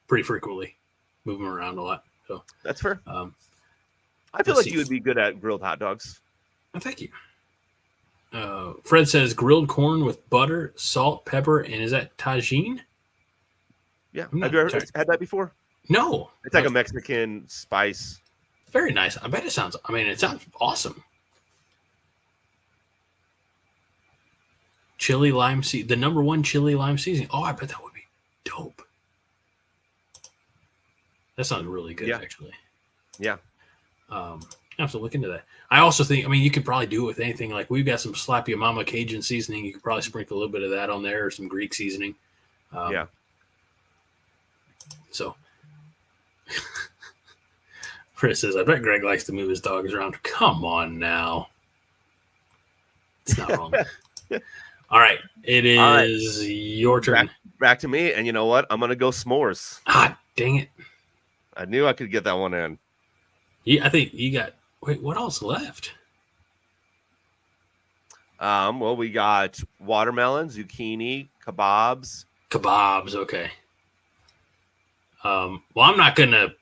pretty frequently, move them around a lot. So that's fair. I feel like you would be good at grilled hot dogs. Oh, thank you. Fred says grilled corn with butter, salt, pepper, and is that tagine? Yeah. Have you ever had that before? No. It's like a Mexican spice. Very nice. I bet it sounds awesome. Chili lime the number one chili lime seasoning. Oh, I bet that would be dope. That sounds really good, actually. Yeah. I have to look into that. I also think, you could probably do it with anything. Like we've got some Slap Ya Mama Cajun seasoning. You could probably sprinkle a little bit of that on there or some Greek seasoning. Yeah. So, Chris says, I bet Greg likes to move his dogs around. Come on now. It's not wrong. All right. It is your turn. Back to me. And you know what? I'm going to go s'mores. Ah, dang it. I knew I could get that one in. Yeah, I think you got. Wait, what else left? Well, we got watermelon, zucchini, kebabs. Kebabs, okay. Well, I'm not gonna.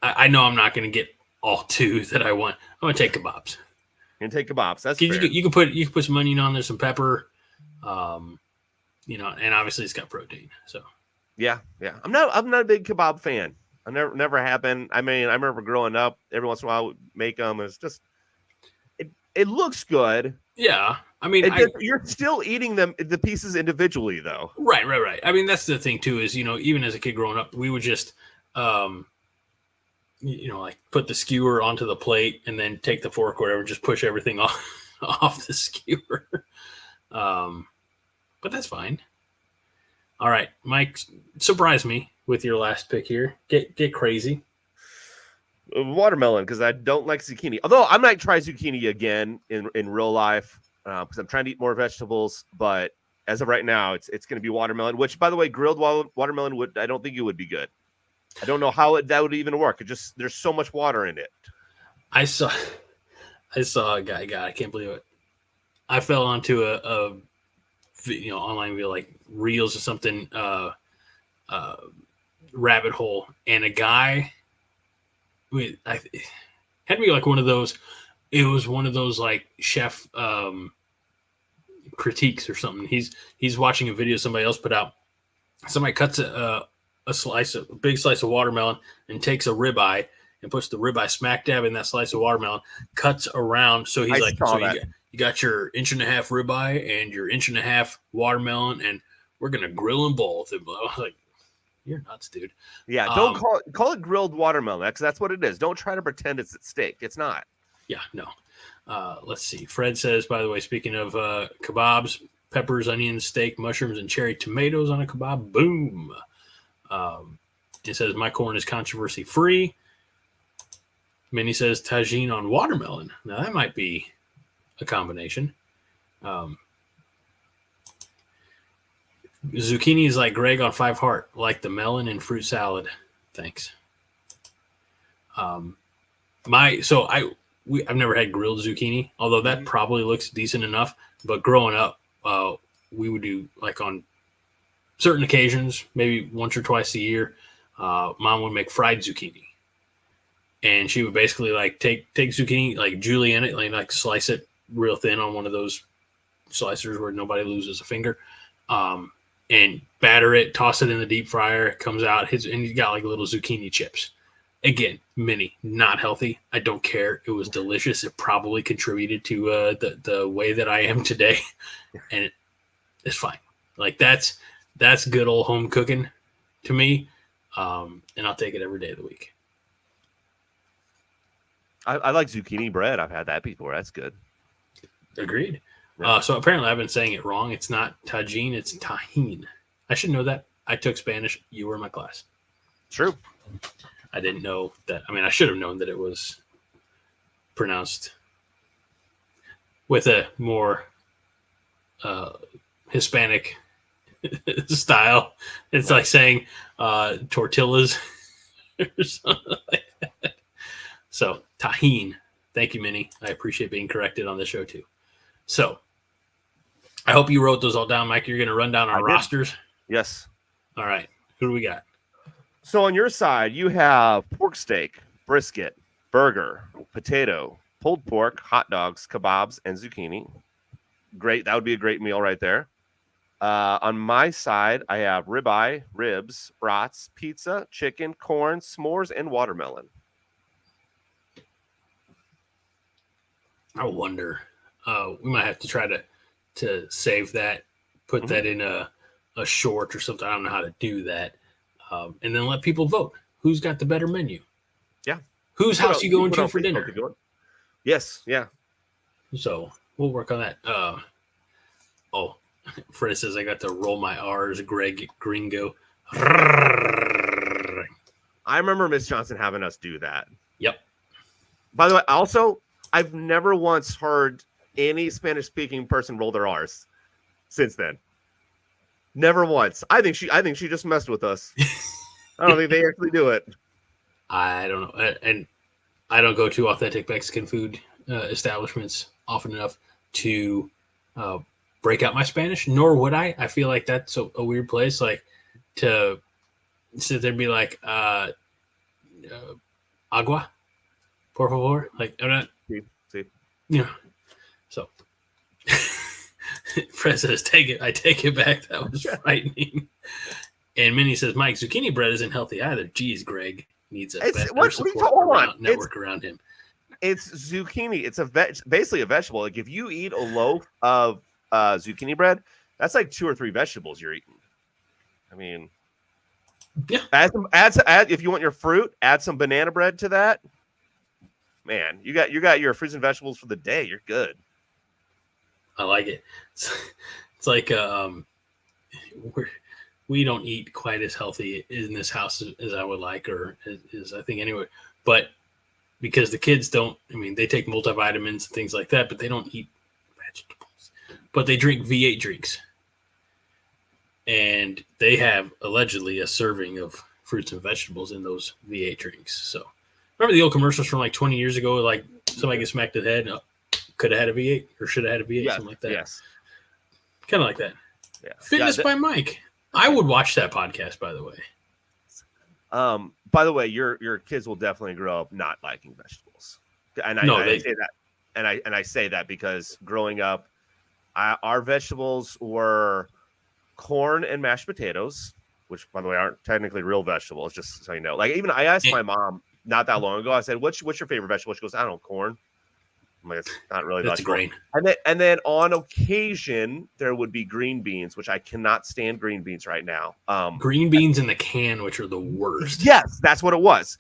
I know I'm not gonna get all two that I want. I'm gonna take kebabs. You can take kebabs. That's fair. You can put some onion on there, some pepper. And obviously it's got protein. So. Yeah. I'm not a big kebab fan. I never have been. I remember growing up, every once in a while I would make them. It's just, it looks good. Yeah. You're still eating the pieces individually though. Right. That's the thing too, is, even as a kid growing up, we would just, like put the skewer onto the plate and then take the fork or whatever, just push everything off the skewer. But that's fine. All right, Mike, surprise me with your last pick here. Get crazy. Watermelon, because I don't like zucchini. Although I might try zucchini again in real life because I'm trying to eat more vegetables. But as of right now, it's going to be watermelon. Which, by the way, grilled watermelon I don't think it would be good. I don't know how that would even work. There's so much water in it. I saw a guy. God, I can't believe it. I fell onto a online video, like Reels or something, rabbit hole, and a guy had me like one of those. It was one of those like chef critiques or something. He's watching a video somebody else put out. Somebody cuts a big slice of watermelon and takes a ribeye and puts the ribeye smack dab in that slice of watermelon, cuts around. So he's you got your 1.5-inch ribeye and your 1.5-inch watermelon, and we're going to grill them both. And I was like, you're nuts, dude. Yeah, don't call it grilled watermelon, because that's what it is. Don't try to pretend it's at steak. It's not. Yeah, no. Let's see. Fred says, by the way, speaking of kebabs, peppers, onions, steak, mushrooms, and cherry tomatoes on a kebab. Boom. It says, my corn is controversy free. Minnie says tagine on watermelon. Now that might be a combination. Zucchini is like Greg on 5 Heart, like the melon in fruit salad. Thanks. I've never had grilled zucchini, although that probably looks decent enough. But growing up, we would do like on certain occasions, maybe once or twice a year, Mom would make fried zucchini. And she would basically like take zucchini, like julienne it, like slice it real thin on one of those slicers where nobody loses a finger, and batter it, toss it in the deep fryer. It comes out, and you got like little zucchini chips. Again, mini, not healthy. I don't care. It was delicious. It probably contributed to the way that I am today, and it's fine. Like that's good old home cooking to me, and I'll take it every day of the week. I like zucchini bread. I've had that before. That's good. Agreed. Yeah. So apparently I've been saying it wrong. It's not tagine, it's tahine. I should know that. I took Spanish. You were in my class. True. I didn't know that. I mean, I should have known that it was pronounced with a more Hispanic style. It's like saying tortillas or something like that. So, tahine. Thank you, Minnie. I appreciate being corrected on the show, too. So, I hope you wrote those all down, Mike. You're going to run down our rosters? Yes. All right. Who do we got? So, on your side, you have pork steak, brisket, burger, potato, pulled pork, hot dogs, kebabs, and zucchini. Great. That would be a great meal right there. On my side, I have ribeye, ribs, brats, pizza, chicken, corn, s'mores, and watermelon. I wonder. We might have to try to save that, put that in a short or something. I don't know how to do that. And then let people vote. Who's got the better menu? Yeah. Whose house you going to for dinner? Yes. Yeah. So we'll work on that. For instance, I got to roll my R's, Greg Gringo. I remember Miss Johnson having us do that. Yep. By the way, also, I've never once heard any Spanish-speaking person roll their R's since then. Never once. I think she just messed with us. I don't think they actually do it. I don't know, and I don't go to authentic Mexican food establishments often enough to break out my Spanish. Nor would I. I feel like that's a weird place, like to sit there and be like, agua, por favor. Like I'm not. See. Yeah. So, Fred says, I take it back. That was frightening. And Minnie says, Mike, zucchini bread isn't healthy either. Geez, Greg needs a better support network around him. It's zucchini. It's basically a vegetable. Like if you eat a loaf of zucchini bread, that's like 2 or 3 vegetables you're eating. I mean, yeah. Add if you want your fruit, add some banana bread to that. Man, you got your fruits and vegetables for the day. You're good. I like it. It's like we don't eat quite as healthy in this house as I would like, or as I think anyway. But because the kids don't, I mean, they take multivitamins and things like that, but they don't eat vegetables. But they drink V8 drinks. And they have allegedly a serving of fruits and vegetables in those V8 drinks. So remember the old commercials from like 20 years ago, like somebody gets smacked in the head, could have had a V8 or should have had a V8, something like that. Yes. Kind of like that. Yeah. Fitness by Mike. I would watch that podcast, by the way. By the way, your kids will definitely grow up not liking vegetables. And I say that, and I say that because growing up, our vegetables were corn and mashed potatoes, which by the way aren't technically real vegetables, just so you know. Like even I asked my mom not that long ago, I said, What's your favorite vegetable? She goes, I don't know, corn. I'm like, it's not really that's vegetable. Grain. And then on occasion there would be green beans, which I cannot stand green beans right now. Green beans in the can, which are the worst. Yes, that's what it was.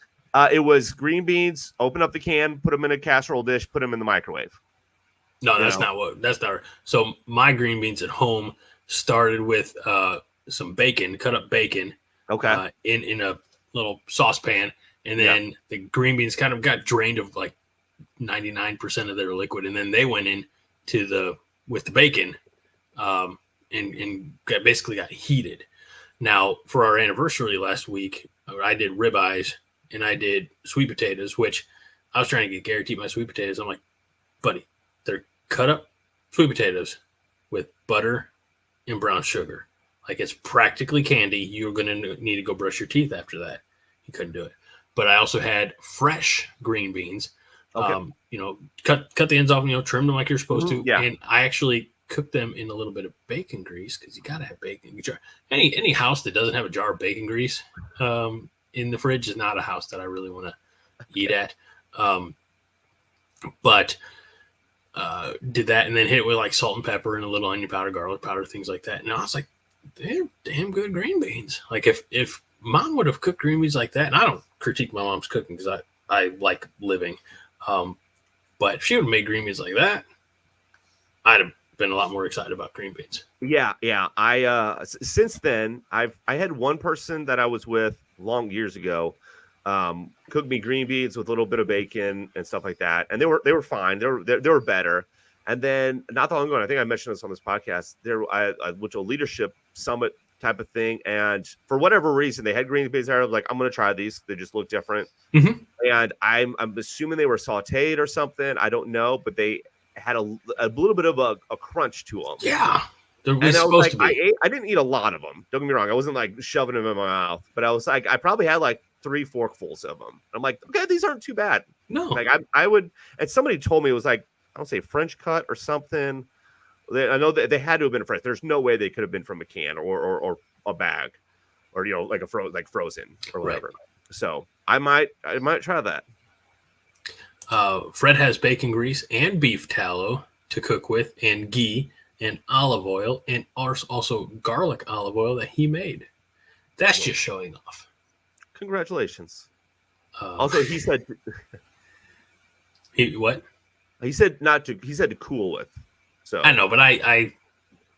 It was green beans, open up the can, put them in a casserole dish, put them in the microwave. No, that's not. So my green beans at home started with some bacon, cut up bacon. Okay. In a little saucepan. And then the green beans kind of got drained of like 99% of their liquid. And then they went in with the bacon and basically got heated. Now, for our anniversary last week, I did ribeyes and I did sweet potatoes, which I was trying to get Gary to eat my sweet potatoes. I'm like, buddy, they're cut up sweet potatoes with butter and brown sugar. Like it's practically candy. You're going to need to go brush your teeth after that. You couldn't do it. But I also had fresh green beans. Okay. Cut the ends off, trim them like you're supposed to. Yeah. And I actually cooked them in a little bit of bacon grease because you got to have bacon. Any house that doesn't have a jar of bacon grease in the fridge is not a house that I really want to eat at. But did that and then hit it with like salt and pepper and a little onion powder, garlic powder, things like that. And I was like, they're damn good green beans. Like if mom would have cooked green beans like that, and I don't critique my mom's cooking because I like living. But if she would have made green beans like that, I'd have been a lot more excited about green beans. Yeah. I since then I had one person that I was with long years ago cook me green beans with a little bit of bacon and stuff like that, and they were fine. They were better. And then not that long ago, and I think I mentioned this on this podcast, I went to a leadership summit type of thing, and for whatever reason they had green beans there. I was like, I'm gonna try these. They just look different. Mm-hmm. And I'm assuming they were sauteed or something. I don't know, but they had a little bit of a crunch to them. Yeah. They're and I was supposed like, to be. I didn't eat a lot of them. Don't get me wrong. I wasn't like shoving them in my mouth, but I was like, I probably had like 3 forkfuls of them. I'm like, okay, these aren't too bad. No. Like I would, and somebody told me it was like, I don't say French cut or something. I know that they had to have been French. There's no way they could have been from a can or a bag or, like frozen or whatever. Right. So I might try that. Fred has bacon grease and beef tallow to cook with, and ghee and olive oil, and also garlic olive oil that he made. That's just showing off. Congratulations. Also, he said what? He said to cool with. So I know, but I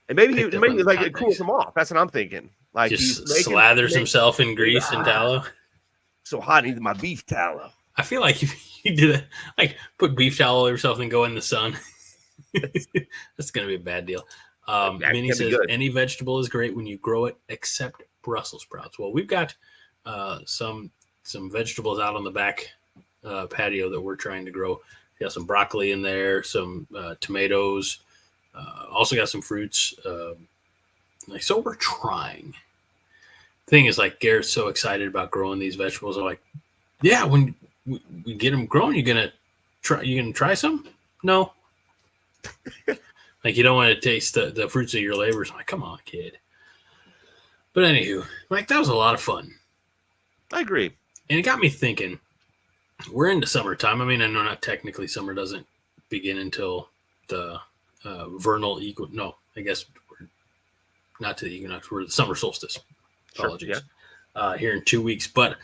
and maybe like it cools him off. That's what I'm thinking. Like just slathers himself in grease and tallow. So hot, I need my beef tallow. I feel like if you do that, like put beef tallow over yourself and go in the sun, that's going to be a bad deal. Minnie says any vegetable is great when you grow it, except Brussels sprouts. Well, we've got some vegetables out on the back patio that we're trying to grow. We got some broccoli in there, some tomatoes. Also got some fruits. So we're trying. Thing is, like, Garrett's so excited about growing these vegetables. I'm like, yeah, when we get them grown, you're gonna try some? No. Like, you don't want to taste the fruits of your labors. I'm like, come on, kid. But anywho, like, that was a lot of fun. I agree. And it got me thinking, we're into summertime. I mean, I know not technically summer doesn't begin until the vernal equinox. No, I guess we're not to the equinox. We're the summer solstice. Apologies. Sure, yeah. Here in 2 weeks. But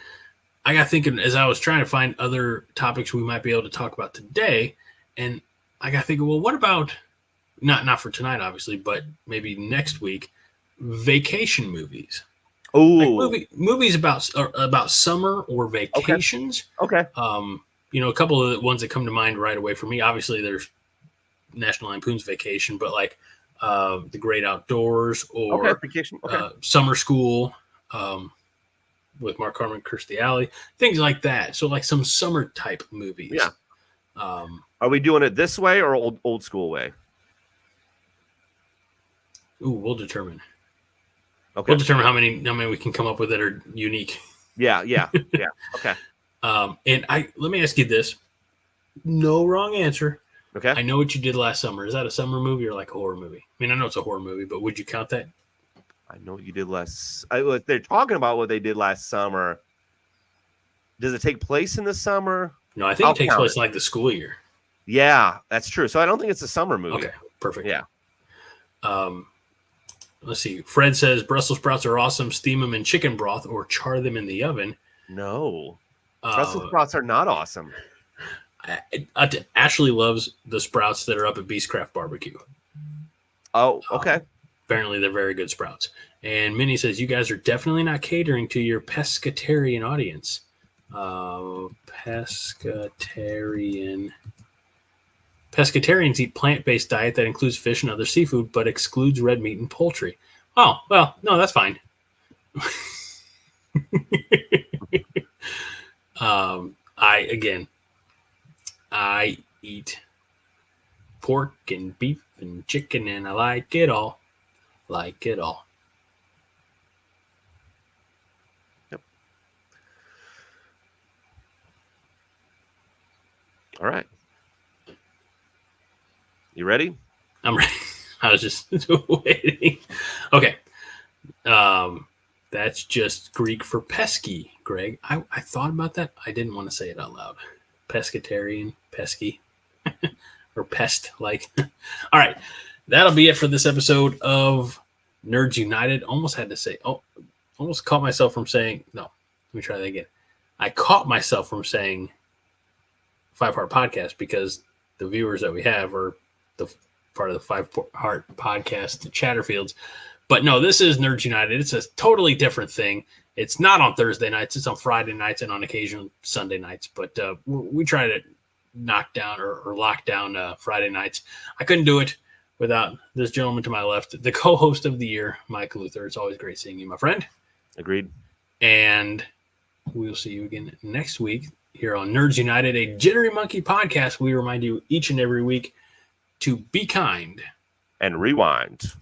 I got thinking as I was trying to find other topics we might be able to talk about today, and I got thinking, well, what about not for tonight, obviously, but maybe next week, vacation movies. Oh, like movies about summer or vacations. Okay. A couple of the ones that come to mind right away for me. Obviously, there's National Lampoon's Vacation, but like The Great Outdoors or Vacation. Summer School with Mark Harmon and Kirstie Alley, things like that. So like some summer type movies. Yeah. Are we doing it this way or old school way? Ooh, we'll determine. Okay. We'll determine how many we can come up with that are unique. Yeah. Okay. And let me ask you this. No wrong answer. Okay. I Know What You Did Last Summer. Is that a summer movie or like a horror movie? I mean, I know it's a horror movie, but would you count that? I Know What You Did Last. They're talking about what they did last summer. Does it take place in the summer? No, I think it takes place in like the school year. Yeah, that's true. So I don't think it's a summer movie. Okay, perfect. Yeah. Let's see. Fred says Brussels sprouts are awesome. Steam them in chicken broth or char them in the oven. No, Brussels sprouts are not awesome. Ashley loves the sprouts that are up at Beastcraft Barbecue. Oh, okay. Apparently, they're very good sprouts. And Minnie says, you guys are definitely not catering to your pescatarian audience. Pescatarians eat plant-based diet that includes fish and other seafood, but excludes red meat and poultry. Oh, well, no, that's fine. I eat pork and beef and chicken, and I like it all. All right. You ready? I'm ready. I was just waiting. Okay. That's just Greek for pesky, Greg. I thought about that. I didn't want to say it out loud. Pescatarian, pesky, or pest like. All right. That'll be it for this episode of Nerds United. Almost caught myself from saying, no, let me try that again. I caught myself from saying 5-Heart Podcast because the viewers that we have are the part of the 5-Heart Podcast Chatterfields. But no, this is Nerds United. It's a totally different thing. It's not on Thursday nights. It's on Friday nights and on occasion Sunday nights. But we try to knock down or lock down Friday nights. I couldn't do it without this gentleman to my left, the co-host of the year, Mike Luther. It's always great seeing you, my friend. Agreed. And we'll see you again next week here on Nerds United, a Jittery Monkey podcast. We remind you each and every week to be kind and rewind.